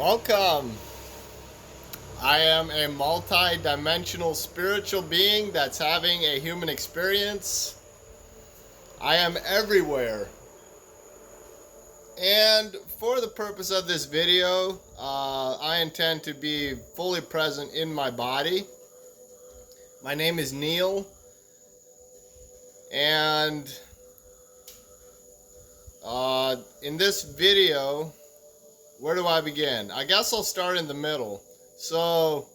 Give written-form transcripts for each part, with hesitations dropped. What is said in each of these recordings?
Welcome. I am a multi-dimensional spiritual being that's having a human experience. I am everywhere. And for the purpose of this video, I intend to be fully present in my body. My name is Neil, and in this video, where do I begin? I guess I'll start in the middle. So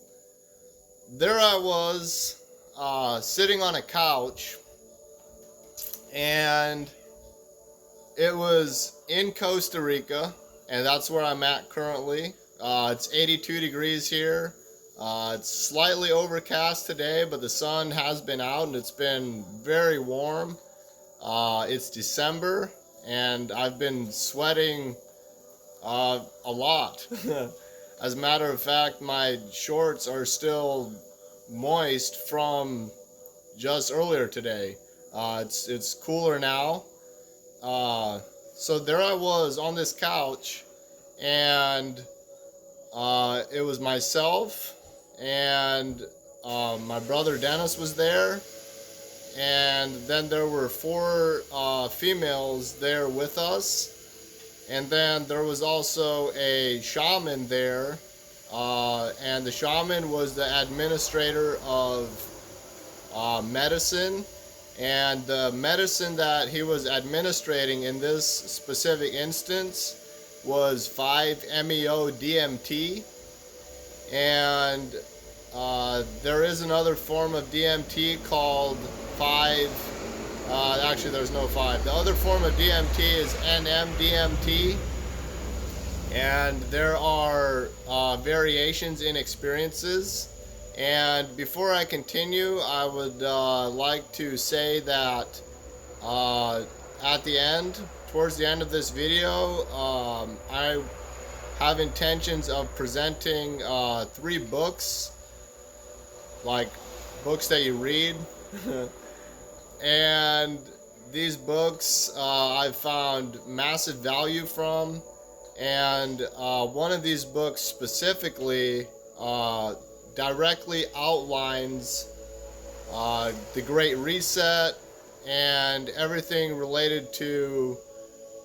there I was, sitting on a couch, and it was in Costa Rica, and that's where I'm at currently. It's 82 degrees here. It's slightly overcast today, but the sun has been out and it's been very warm. It's December, and I've been sweating a lot. As a matter of fact, my shorts are still moist from just earlier today. It's cooler now. So there I was on this couch, and it was myself and my brother Dennis was there, and then there were four females there with us. And then there was also a shaman there, and the shaman was the administrator of medicine, and the medicine that he was administrating in this specific instance was 5-MeO DMT, and there is another form of DMT called 5. Actually, there's no 5. The other form of DMT is NMDMT, and there are variations in experiences. And before I continue, I would like to say that at the end, towards the end of this video, I have intentions of presenting 3 books, like books that you read. And these books I've found massive value from, and one of these books specifically directly outlines the Great Reset and everything related to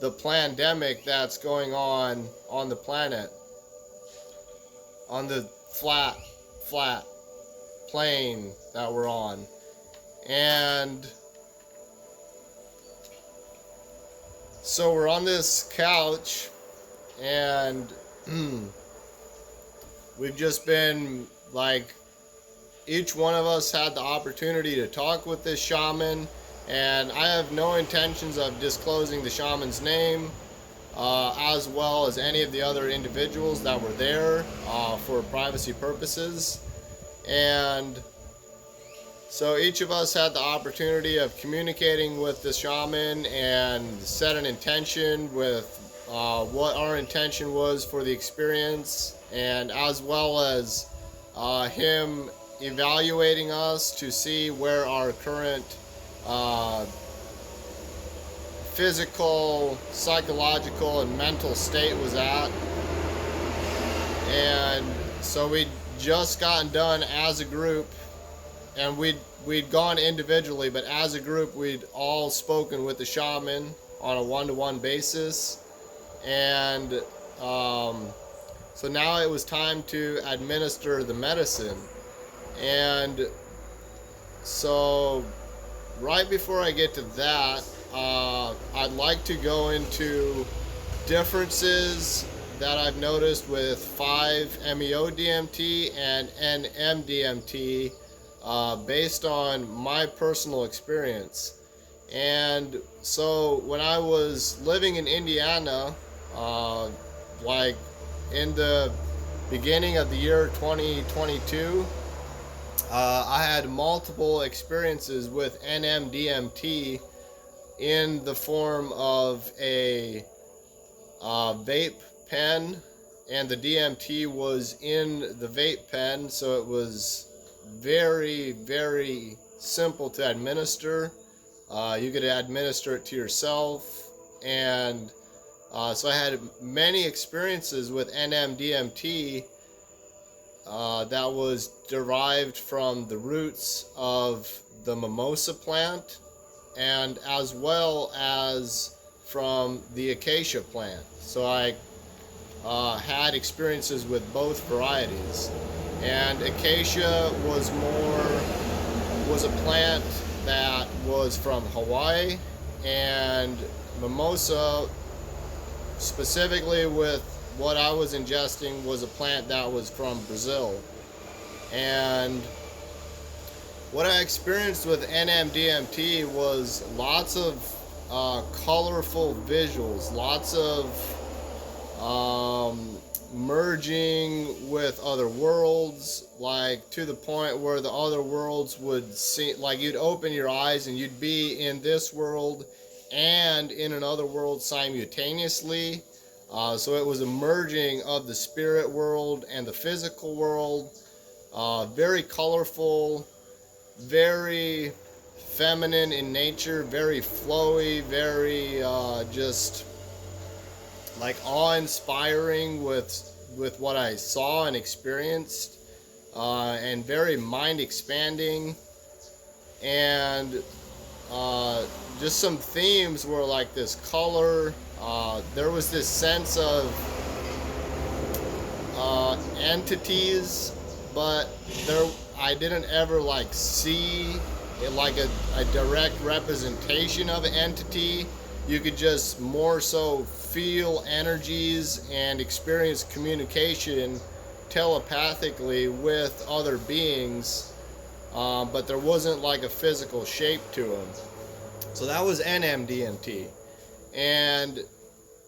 the pandemic that's going on the planet, on the flat plane that we're on. And so we're on this couch, and we've just been like, each one of us had the opportunity to talk with this shaman, and I have no intentions of disclosing the shaman's name, as well as any of the other individuals that were there for privacy purposes. And so each of us had the opportunity of communicating with the shaman and set an intention with what our intention was for the experience, and as well as him evaluating us to see where our current physical, psychological, and mental state was at. And so we'd just gotten done as a group, and we'd gone individually, but as a group we'd all spoken with the shaman on a one-to-one basis. And so now it was time to administer the medicine. And so right before I get to that, I'd like to go into differences that I've noticed with 5-MeO DMT and NMDMT, based on my personal experience. And so when I was living in Indiana, like in the beginning of the year 2022, I had multiple experiences with NMDMT in the form of a vape pen, and the DMT was in the vape pen, so it was very, very simple to administer. You could administer it to yourself, and So I had many experiences with NMDMT that was derived from the roots of the mimosa plant, and as well as from the acacia plant. So I had experiences with both varieties. And acacia was a plant that was from Hawaii, and mimosa, specifically with what I was ingesting, was a plant that was from Brazil. And what I experienced with NMDMT was lots of colorful visuals, lots of merging with other worlds, like to the point where the other worlds would seem like you'd open your eyes and you'd be in this world and in another world simultaneously. So it was a merging of the spirit world and the physical world. Very colorful, very feminine in nature, very flowy, very just like awe-inspiring with what I saw and experienced, and very mind-expanding. And just some themes were like this color. There was this sense of entities, but I didn't ever like see it like a direct representation of an entity. You could just more so feel energies and experience communication telepathically with other beings, but there wasn't like a physical shape to them. So that was NMDMT. And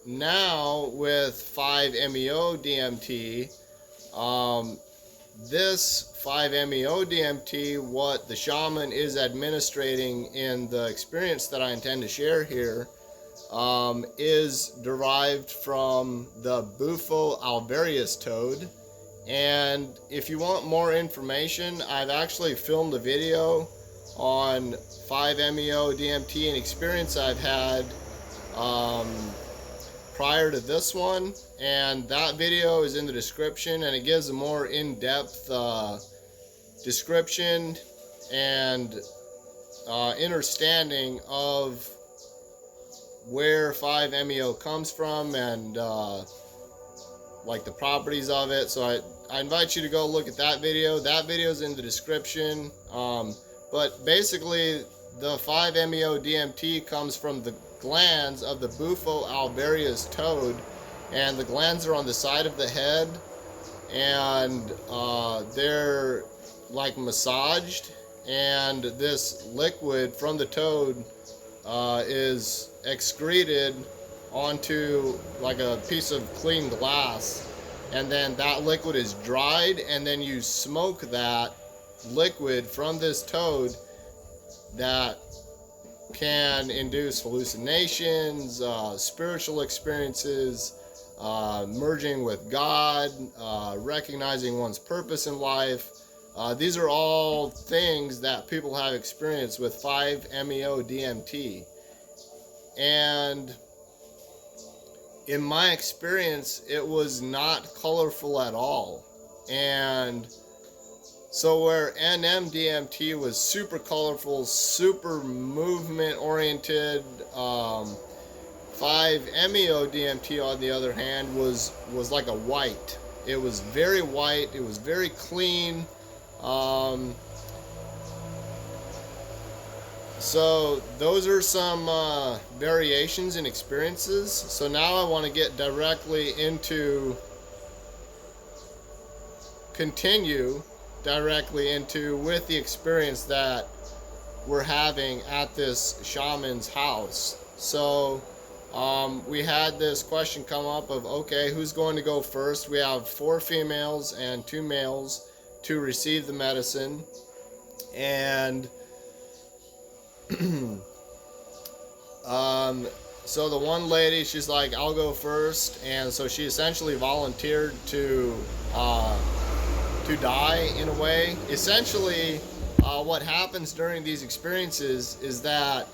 now with 5-MeO-DMT, this 5-MeO-DMT, what the shaman is administrating in the experience that I intend to share here, is derived from the Bufo alvarius toad. And if you want more information, I've actually filmed a video on 5-MeO-DMT, an experience I've had prior to this one, and that video is in the description, and it gives a more in-depth description and understanding of where 5-MeO comes from and like the properties of it. So I invite you to go look at that video. That video is in the description. But basically, the 5-MeO-DMT comes from the glands of the Bufo alvarius toad, and the glands are on the side of the head, and they're like massaged, and this liquid from the toad is excreted onto like a piece of clean glass, and then that liquid is dried, and then you smoke that liquid from this toad that can induce hallucinations, spiritual experiences, merging with God, recognizing one's purpose in life. These are all things that people have experienced with 5-MeO-DMT. And in my experience, it was not colorful at all. And so where NMDMT was super colorful, super movement oriented, 5-MeO-DMT on the other hand was like a white. It was very white, it was very clean. So those are some variations in experiences. So now I want to get continue directly into with the experience that we're having at this shaman's house. So we had this question come up of, okay, who's going to go first? We have 4 females and 2 males to receive the medicine. And so the one lady, she's like, I'll go first. And so she essentially volunteered to die in a way. Essentially, what happens during these experiences is that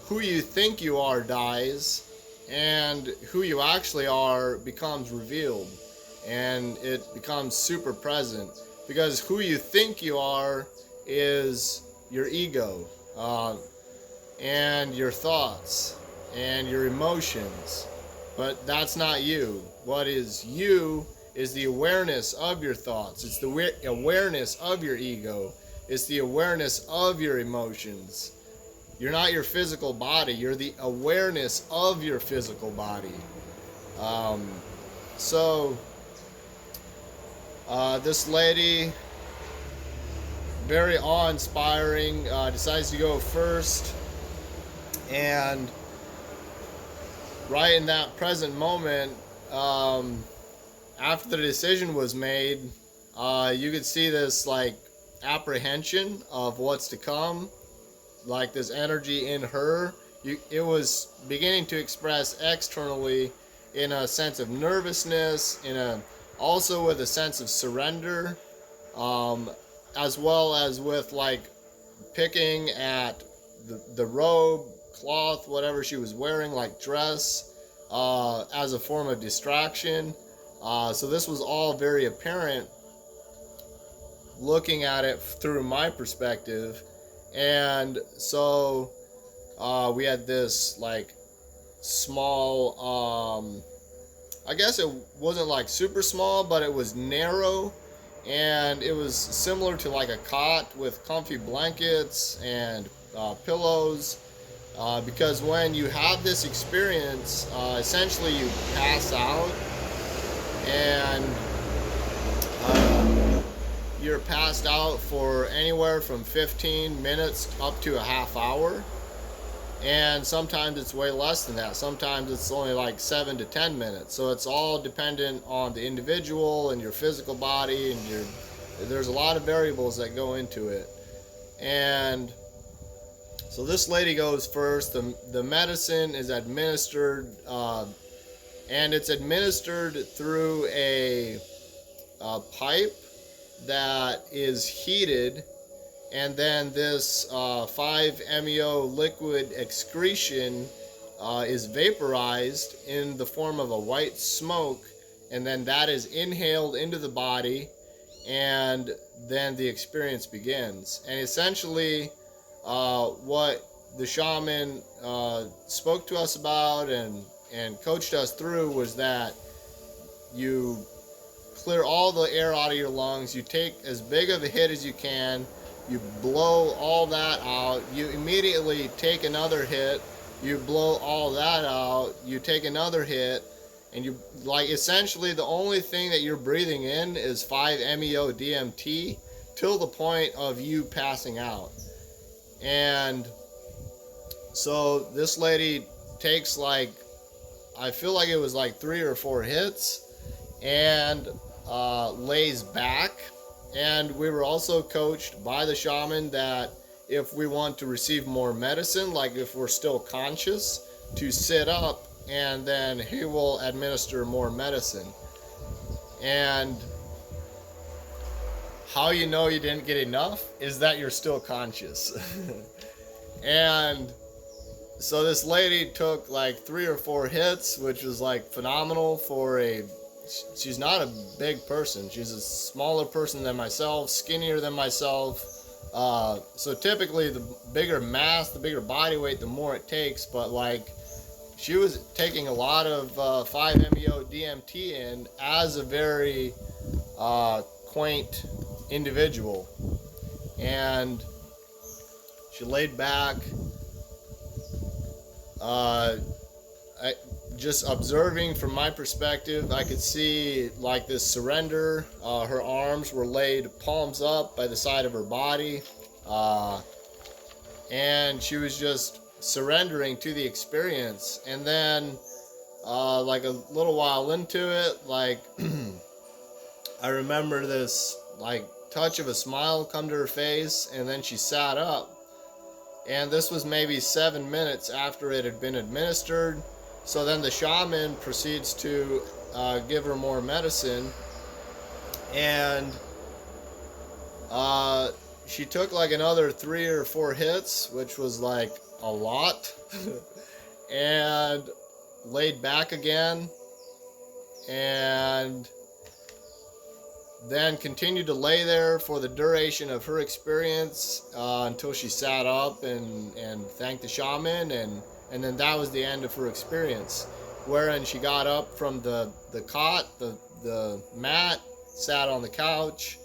who you think you are dies, and who you actually are becomes revealed, and it becomes super present, because who you think you are is your ego, and your thoughts and your emotions, but that's not you. What is you is the awareness of your thoughts. It's the awareness of your ego. It's the awareness of your emotions. You're not your physical body. You're the awareness of your physical body. So this lady, very awe-inspiring, decides to go first, and right in that present moment, after the decision was made, you could see this like apprehension of what's to come, like this energy in her. It was beginning to express externally in a sense of nervousness, also with a sense of surrender, as well as with like picking at the robe, cloth, whatever she was wearing, like dress, as a form of distraction. So this was all very apparent looking at it through my perspective. And so we had this like small, I guess it wasn't like super small, but it was narrow, and it was similar to like a cot with comfy blankets and pillows, because when you have this experience, essentially you pass out, and you're passed out for anywhere from 15 minutes up to a half hour, and sometimes it's way less than that. Sometimes it's only like 7 to 10 minutes. So it's all dependent on the individual and your physical body, and there's a lot of variables that go into it. And so this lady goes first. The medicine is administered, and it's administered through a pipe that is heated, and then this 5-MeO liquid excretion is vaporized in the form of a white smoke, and then that is inhaled into the body, and then the experience begins. And essentially what the shaman spoke to us about and coached us through was that you clear all the air out of your lungs, you take as big of a hit as you can, you blow all that out, you immediately take another hit, you blow all that out, you take another hit, and you, like, essentially the only thing that you're breathing in is 5-MeO DMT till the point of you passing out. And so this lady takes, like, I feel like it was like 3 or 4 hits, and lays back. And we were also coached by the shaman that if we want to receive more medicine, like if we're still conscious, to sit up, and then he will administer more medicine. And how you know you didn't get enough is that you're still conscious. And so this lady took like 3 or 4 hits, which was like phenomenal for she's not a big person. She's a smaller person than myself, skinnier than myself. So typically the bigger mass, the bigger body weight, the more it takes. But like, she was taking a lot of 5-MeO DMT in as a very quaint individual. And she laid back, just observing from my perspective, I could see like this surrender. Her arms were laid palms up by the side of her body, and she was just surrendering to the experience. And then like a little while into it, like I remember this like touch of a smile come to her face, and then she sat up. And this was maybe 7 minutes after it had been administered. So then the shaman proceeds to give her more medicine, and she took like another 3 or 4 hits, which was like a lot. And laid back again, and then continued to lay there for the duration of her experience until she sat up and thanked the shaman, and then that was the end of her experience. Wherein she got up from the cot, the mat, sat on the couch,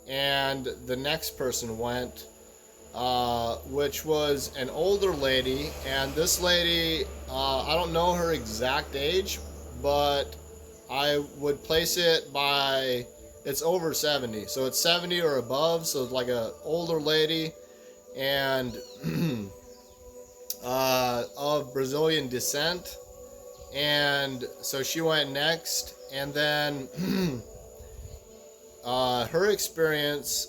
and the next person went, which was an older lady. And this lady, I don't know her exact age, but I would place it by, it's over 70. So it's 70 or above, so it's like a older lady, and of Brazilian descent. And so she went next, and then her experience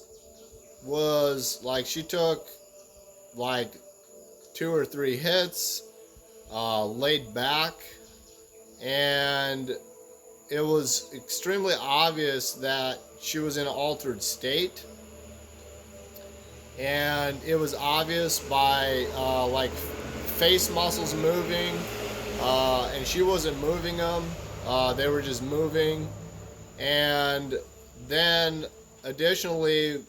was like she took like 2 or 3 hits, laid back, and it was extremely obvious that she was in an altered state. And it was obvious by like face muscles moving, and she wasn't moving them, they were just moving. And then additionally,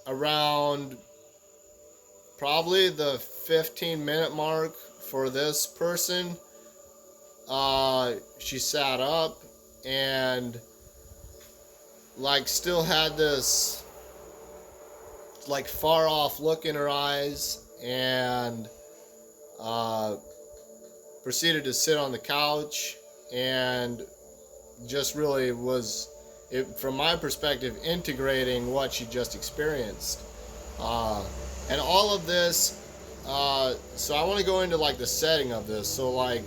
around probably the 15-minute mark for this person, she sat up and like still had this like far off look in her eyes, and proceeded to sit on the couch, and just really was, from my perspective, integrating what she just experienced. And all of this, so I want to go into like the setting of this. So like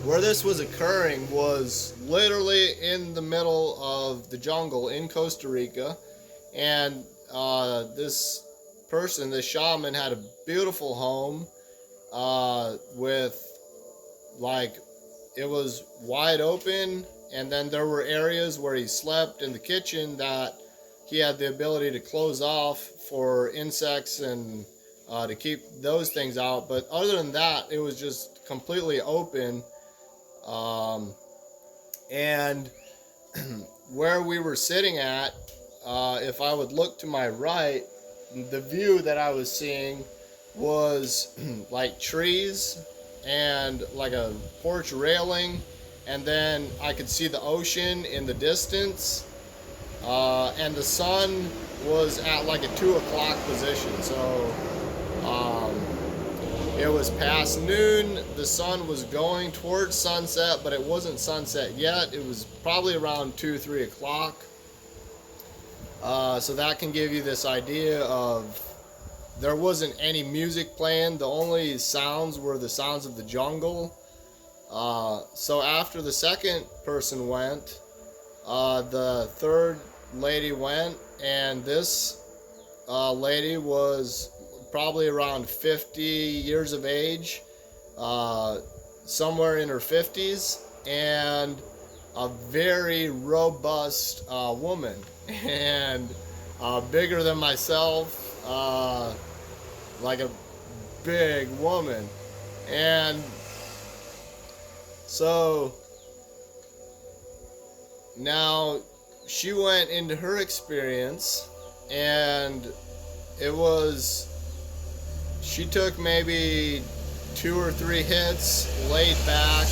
where this was occurring was literally in the middle of the jungle in Costa Rica. And this person, this shaman, had a beautiful home with like, it was wide open, and then there were areas where he slept in the kitchen that he had the ability to close off for insects and to keep those things out. But other than that, it was just completely open. And where we were sitting at, if I would look to my right, the view that I was seeing was like trees and like a porch railing, and then I could see the ocean in the distance, and the sun was at like a 2 o'clock position. So it was past noon, the sun was going towards sunset, but it wasn't sunset yet. It was probably around 2-3 o'clock. So that can give you this idea of, there wasn't any music playing. The only sounds were the sounds of the jungle. So after the second person went, the third lady went, and this lady was probably around 50 years of age, somewhere in her 50s, and a very robust woman, and bigger than myself, like a big woman. And so now she went into her experience, and it was, she took maybe 2 or 3 hits, laid back,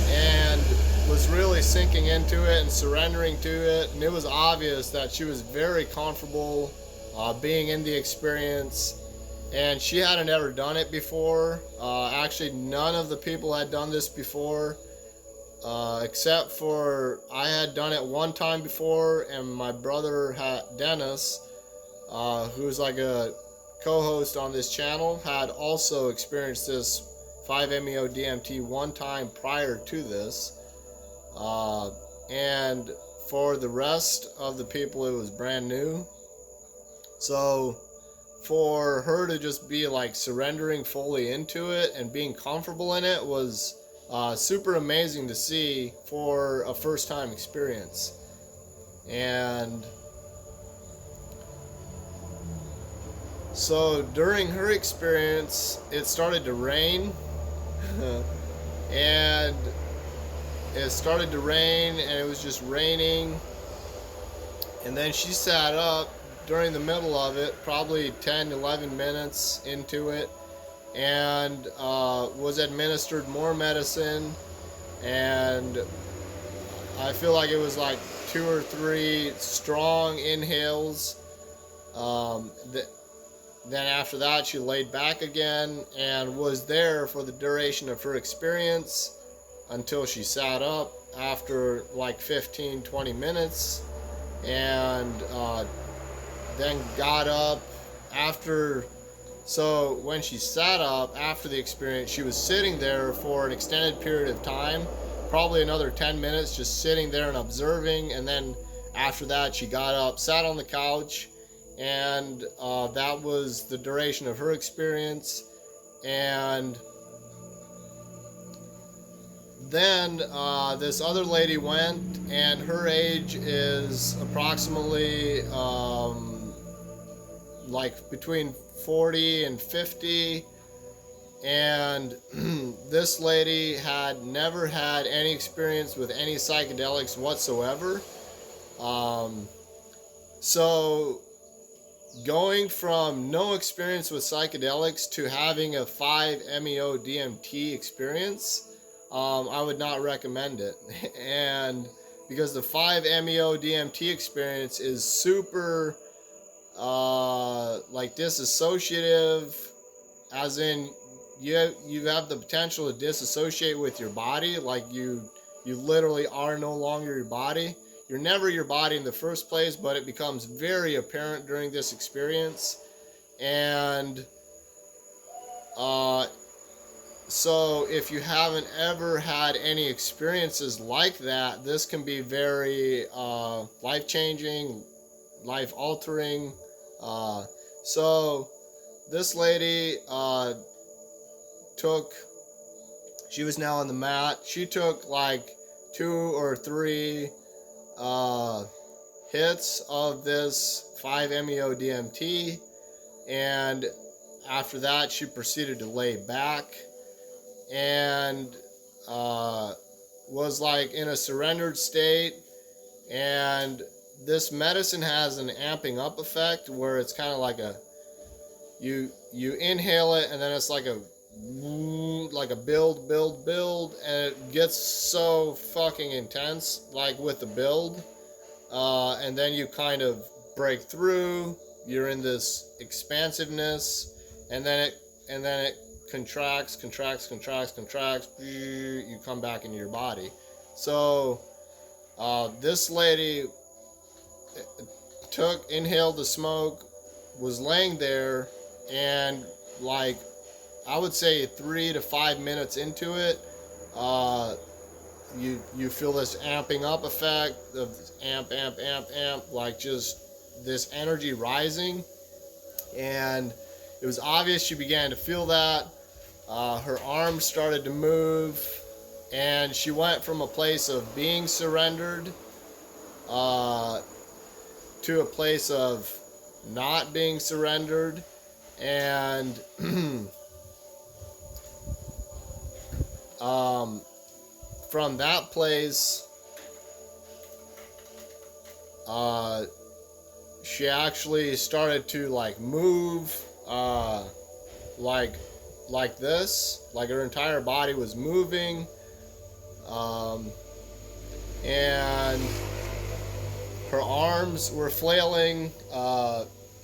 and was really sinking into it and surrendering to it. And it was obvious that she was very comfortable being in the experience, and she hadn't ever done it before. Actually, none of the people had done this before, except for I had done it one time before, and my brother Dennis, who's like a co-host on this channel, had also experienced this 5-MeO DMT one time prior to this. And for the rest of the people, it was brand new. So for her to just be like surrendering fully into it and being comfortable in it was super amazing to see for a first time experience. And so during her experience, it started to rain. And it started to rain, and it was just raining. And then she sat up during the middle of it, probably 10, 11 minutes into it, and was administered more medicine. And I feel like it was like 2 or 3 strong inhales. Then after that, she laid back again and was there for the duration of her experience until she sat up after like 15, 20 minutes, and then got up after. So when she sat up after the experience, she was sitting there for an extended period of time, probably another 10 minutes, just sitting there and observing. And then after that, she got up, sat on the couch, and that was the duration of her experience. And then this other lady went, and her age is approximately like between 40 and 50. And this lady had never had any experience with any psychedelics whatsoever. So going from no experience with psychedelics to having a 5-MeO DMT experience, I would not recommend it. And because the 5-MeO DMT experience is super like disassociative, as in you have the potential to disassociate with your body. Like you literally are no longer your body. You're never your body in the first place, but it becomes very apparent during this experience. And so if you haven't ever had any experiences like that, this can be very life-changing, life-altering. So this lady she was now on the mat. She took like 2 or 3 hits of this 5-MeO DMT, and after that she proceeded to lay back and was like in a surrendered state. And this medicine has an amping up effect where it's kind of like you inhale it, and then it's like a build, and it gets so fucking intense like with the build, and then you kind of break through. You're in this expansiveness, and then it contracts. You come back into your body. So this lady inhaled the smoke, was laying there, and like I would say 3 to 5 minutes into it, you feel this amping up effect of amp, like just this energy rising. And it was obvious she began to feel that. Her arms started to move, and she went from a place of being surrendered to a place of not being surrendered. And from that place, she actually started to like move, like this, like her entire body was moving, and her arms were flailing.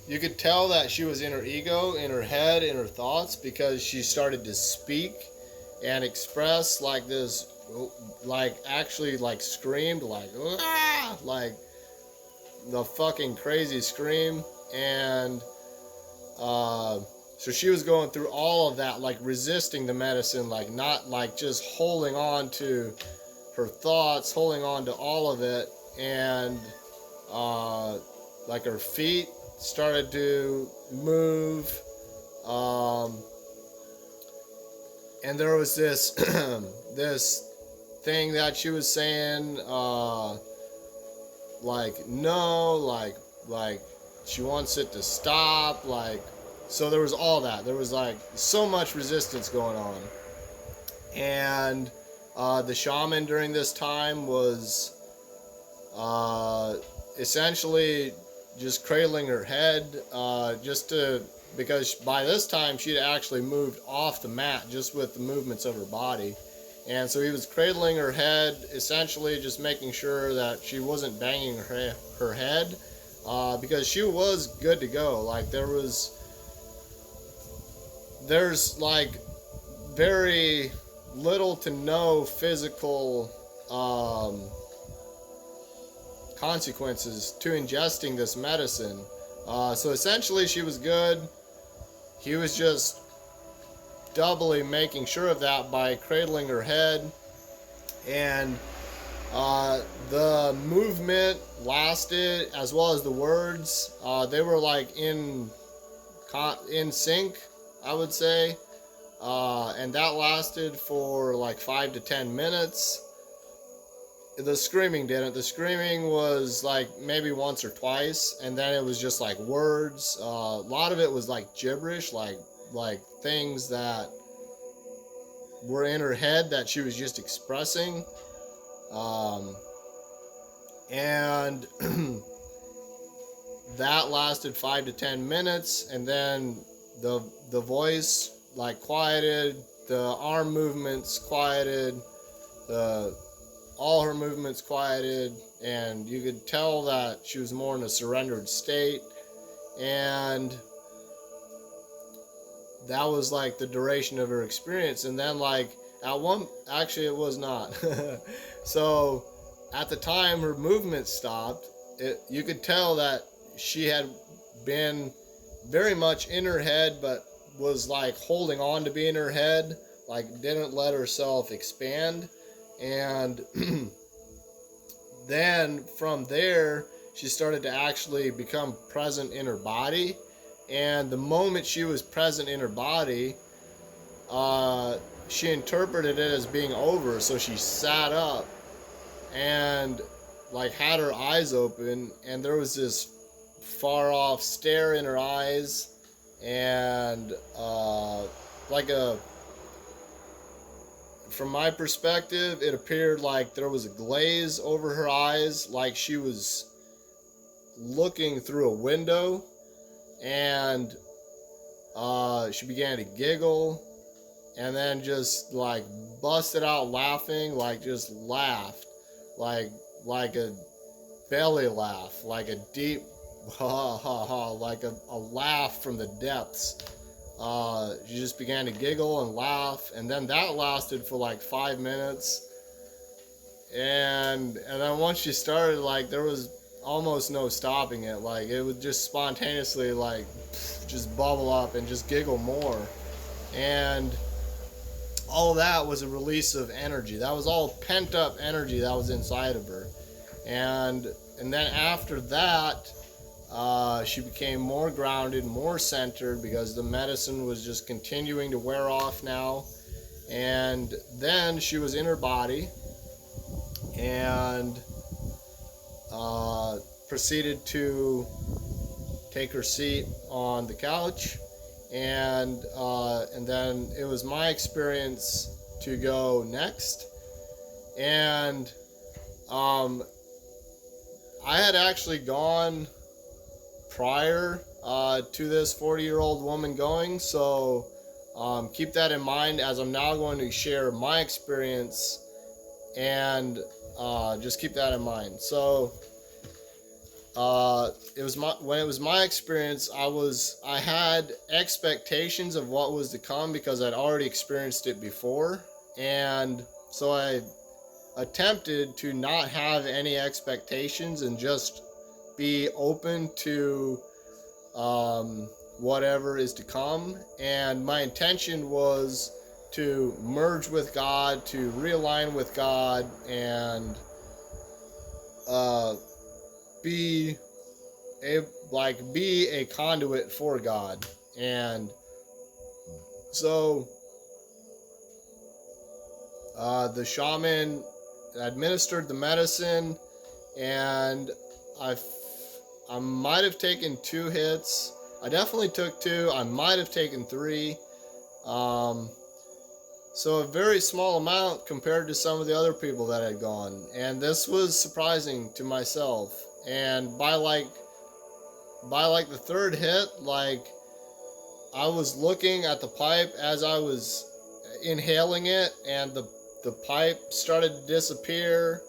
You could tell that she was in her ego, in her head, in her thoughts, because she started to speak and express like this, like actually like screamed like, ah! Like the fucking crazy scream. And so she was going through all of that, like resisting the medicine, like not like just holding on to her thoughts, holding on to all of it. And like her feet started to move, and there was this this thing that she was saying, like no, like she wants it to stop, like. So there was all that. There was like so much resistance going on. And the shaman during this time was essentially just cradling her head, because by this time she'd actually moved off the mat just with the movements of her body. And so he was cradling her head, essentially just making sure that she wasn't banging her head, because she was good to go. Like there's like very little to no physical consequences to ingesting this medicine. So essentially she was good. He was just doubly making sure of that by cradling her head. And the movement lasted, as well as the words. They were like in sync, I would say. And that lasted for like 5 to 10 minutes. The screaming didn't. The screaming was like maybe once or twice, and then it was just like words. A lot of it was like gibberish, like things that were in her head that she was just expressing. And that lasted 5 to 10 minutes, and then the voice like quieted, the arm movements quieted, all her movements quieted, and you could tell that she was more in a surrendered state. And that was like the duration of her experience. And then like actually it was not. So at the time her movement stopped, you could tell that she had been very much in her head, but was like holding on to be in her head, like didn't let herself expand. And then from there she started to actually become present in her body. And the moment she was present in her body, she interpreted it as being over. So she sat up and like had her eyes open, and there was this far off stare in her eyes, and from my perspective, it appeared like there was a glaze over her eyes, like she was looking through a window. And she began to giggle, and then just like busted out laughing, like just laughed, like a belly laugh, like a deep ha ha ha, like a laugh from the depths. She just began to giggle and laugh, and then that lasted for like 5 minutes. And then once she started, like there was almost no stopping it. Like it would just spontaneously like just bubble up and just giggle more. And all of that was a release of energy. That was all pent up energy that was inside of her. And then after that, she became more grounded, more centered, because the medicine was just continuing to wear off now. And then she was in her body, and proceeded to take her seat on the couch. And then it was my experience to go next. And I had actually gone prior to this 40-year-old woman going, so keep that in mind as I'm now going to share my experience, and just keep that in mind. So when it was my experience, I had expectations of what was to come because I'd already experienced it before, and so I attempted to not have any expectations and just be open to whatever is to come. And my intention was to merge with God, to realign with God, and be a conduit for God. And so the shaman administered the medicine, and I might have taken 2 hits. I definitely took 2. I might have taken 3. So a very small amount compared to some of the other people that had gone. And this was surprising to myself. And by like the third hit, like I was looking at the pipe as I was inhaling it, and the pipe started to disappear.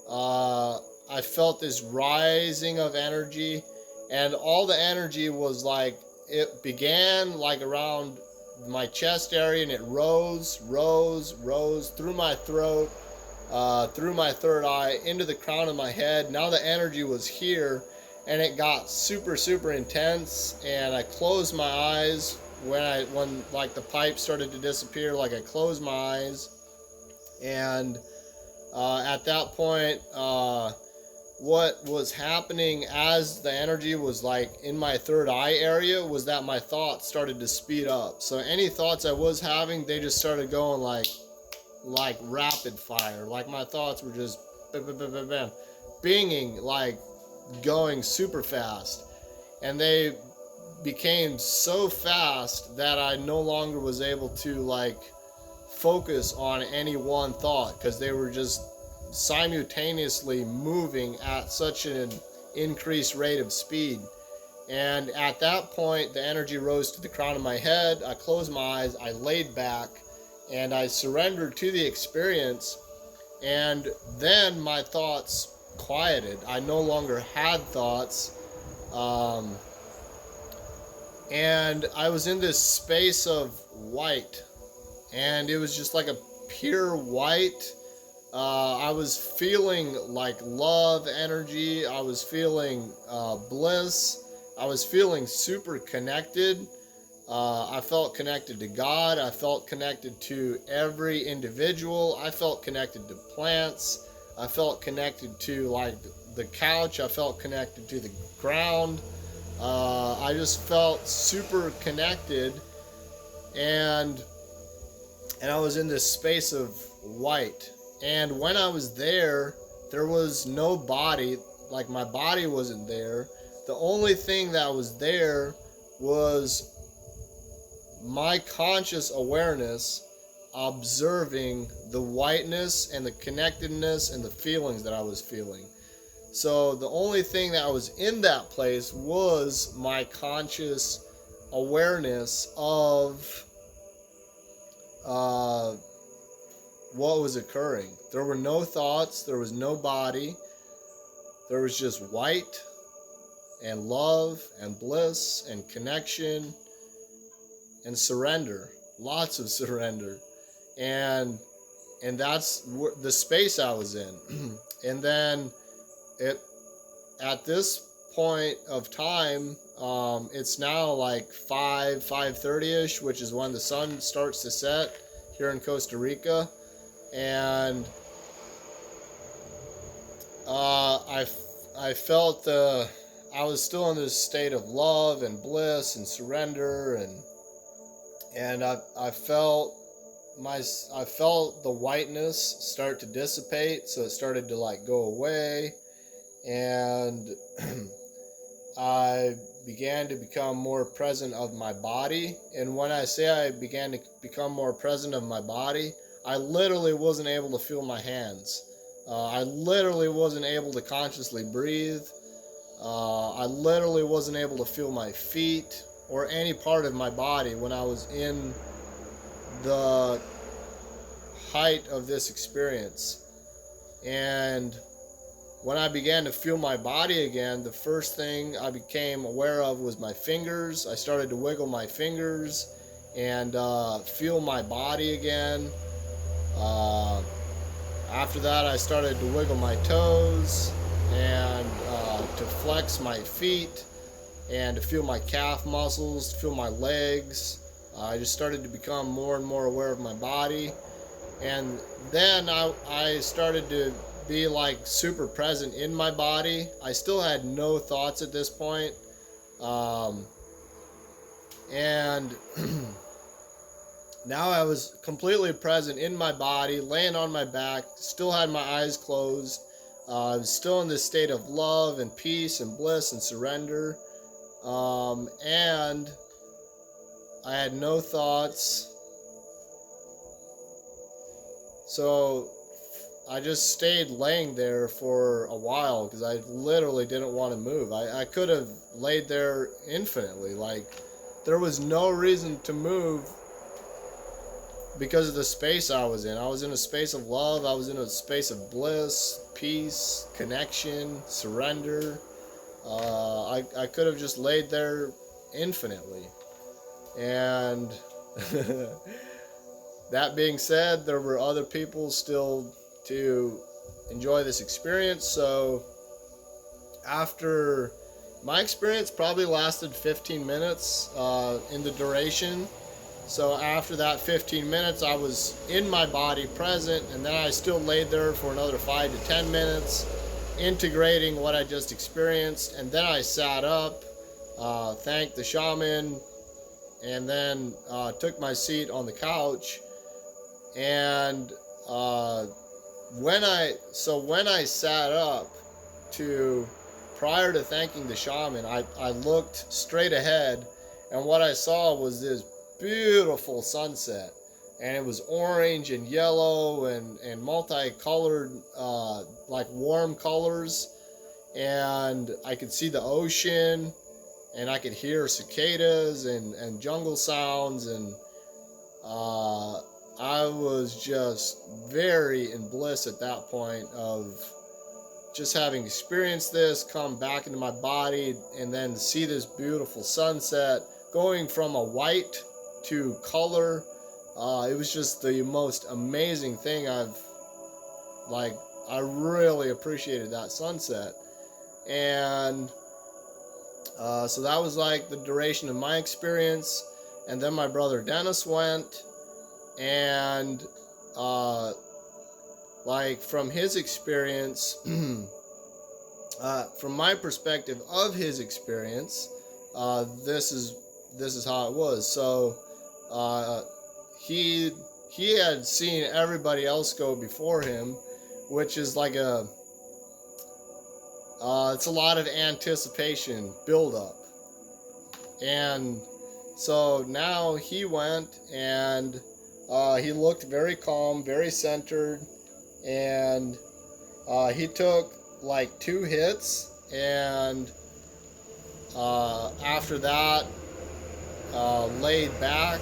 I felt this rising of energy, and all the energy was like, it began like around my chest area, and it rose through my throat, through my third eye, into the crown of my head. Now the energy was here, and it got super, super intense. And I closed my eyes when like the pipe started to disappear. Like I closed my eyes, and at that point, what was happening as the energy was like in my third eye area was that my thoughts started to speed up. So any thoughts I was having, they just started going like rapid fire. Like my thoughts were just binging, like going super fast. And they became so fast that I no longer was able to like focus on any one thought, because they were just simultaneously moving at such an increased rate of speed. And at that point, the energy rose to the crown of my head. I closed my eyes, I laid back, and I surrendered to the experience. And then my thoughts quieted. I no longer had thoughts. And I was in this space of white. And it was just like a pure white. I was feeling like love energy. I was feeling bliss. I was feeling super connected. I felt connected to God. I felt connected to every individual. I felt connected to plants. I felt connected to like the couch. I felt connected to the ground. I just felt super connected, and I was in this space of white. And when I was there, there was no body. Like my body wasn't there. The only thing that was there was my conscious awareness observing the whiteness and the connectedness and the feelings that I was feeling. So the only thing that was in that place was my conscious awareness of what was occurring. There were no thoughts, there was no body, there was just white and love and bliss and connection and surrender, lots of surrender. And that's the space I was in. And then at this point of time, it's now like 5:30ish, which is when the sun starts to set here in Costa Rica. And I felt I was still in this state of love and bliss and surrender, and I felt the whiteness start to dissipate. So it started to like go away, and I began to become more present of my body. And when I say I began to become more present of my body, I literally wasn't able to feel my hands. I literally wasn't able to consciously breathe. I literally wasn't able to feel my feet or any part of my body when I was in the height of this experience. And when I began to feel my body again, the first thing I became aware of was my fingers. I started to wiggle my fingers and feel my body again. After that, I started to wiggle my toes and to flex my feet and to feel my calf muscles, to feel my legs. I just started to become more and more aware of my body. And then I started to be like super present in my body. I still had no thoughts at this point. And now I was completely present in my body, laying on my back, still had my eyes closed. I was still in this state of love and peace and bliss and surrender. And I had no thoughts. So I just stayed laying there for a while because I literally didn't want to move. I could have laid there infinitely. Like, there was no reason to move because of the space I was in. I was in a space of love. I was in a space of bliss, peace, connection, surrender. I could have just laid there infinitely. And that being said, there were other people still to enjoy this experience. So after my experience probably lasted 15 minutes in the duration. So after that 15 minutes, I was in my body present, and then I still laid there for another 5 to 10 minutes, integrating what I just experienced. And then I sat up, thanked the shaman, and then took my seat on the couch. And when I sat up, to prior to thanking the shaman, I looked straight ahead, and what I saw was this beautiful sunset, and it was orange and yellow and multicolored, like warm colors, and I could see the ocean, and I could hear cicadas and jungle sounds, and I was just very in bliss at that point of just having experienced this, come back into my body, and then see this beautiful sunset going from a white to color. It was just the most amazing thing I really appreciated that sunset. And so that was like the duration of my experience. And then my brother Dennis went, and from his experience, from my perspective of his experience, this is how it was. So he had seen everybody else go before him, which is like it's a lot of anticipation build up. And so now he went, and he looked very calm, very centered, and he took like 2 hits, and after that laid back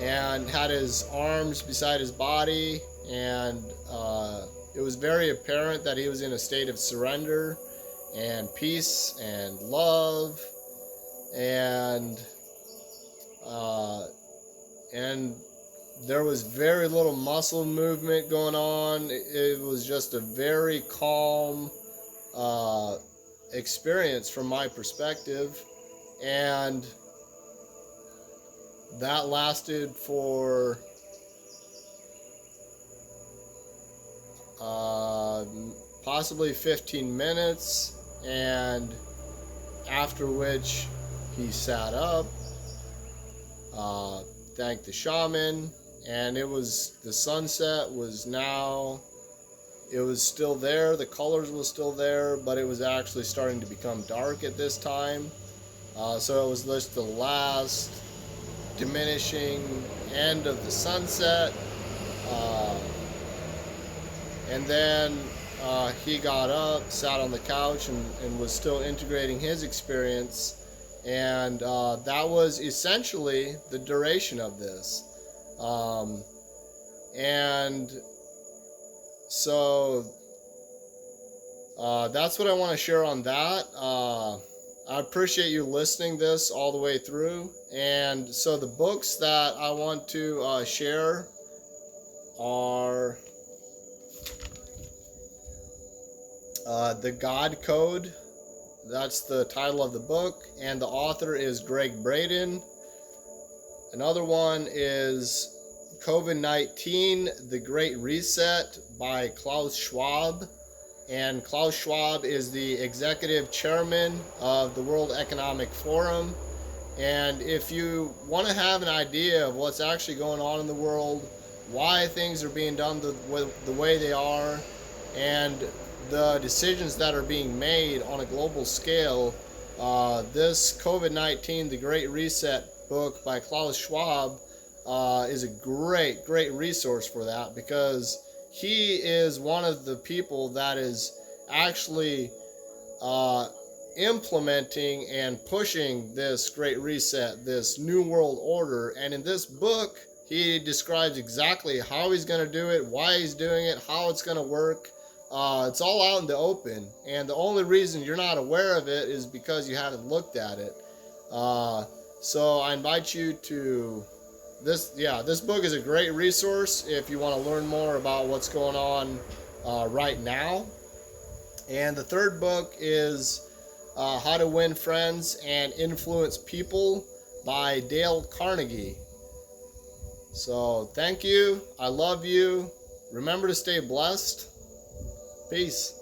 and had his arms beside his body, and it was very apparent that he was in a state of surrender and peace and love, and there was very little muscle movement going on. It was just a very calm experience from my perspective, and that lasted for possibly 15 minutes, and after which he sat up, thanked the shaman, and the sunset was now, it was still there, the colors was still there, but it was actually starting to become dark at this time. So it was just the last diminishing end of the sunset. And then he got up, sat on the couch, and was still integrating his experience. And that was essentially the duration of this. And so that's what I want to share on that. I appreciate you listening this all the way through. And so the books that I want to share are The God Code. That's the title of the book, and the author is Greg Braden. Another one is COVID-19, The Great Reset by Klaus Schwab. And Klaus Schwab is the executive chairman of the World Economic Forum. And if you want to have an idea of what's actually going on in the world, why things are being done the way they are, and the decisions that are being made on a global scale, this COVID-19, The Great Reset book by Klaus Schwab is a great resource for that, because he is one of the people that is actually uh, implementing and pushing this great reset, this new world order. And in this book, he describes exactly how he's going to do it, why he's doing it, how it's going to work. It's all out in the open, and the only reason you're not aware of it is because you haven't looked at it. So I invite you to this. Yeah, this book is a great resource if you want to learn more about what's going on right now. And the third book is How to Win Friends and Influence People by Dale Carnegie. So thank you. I love you. Remember to stay blessed. Peace.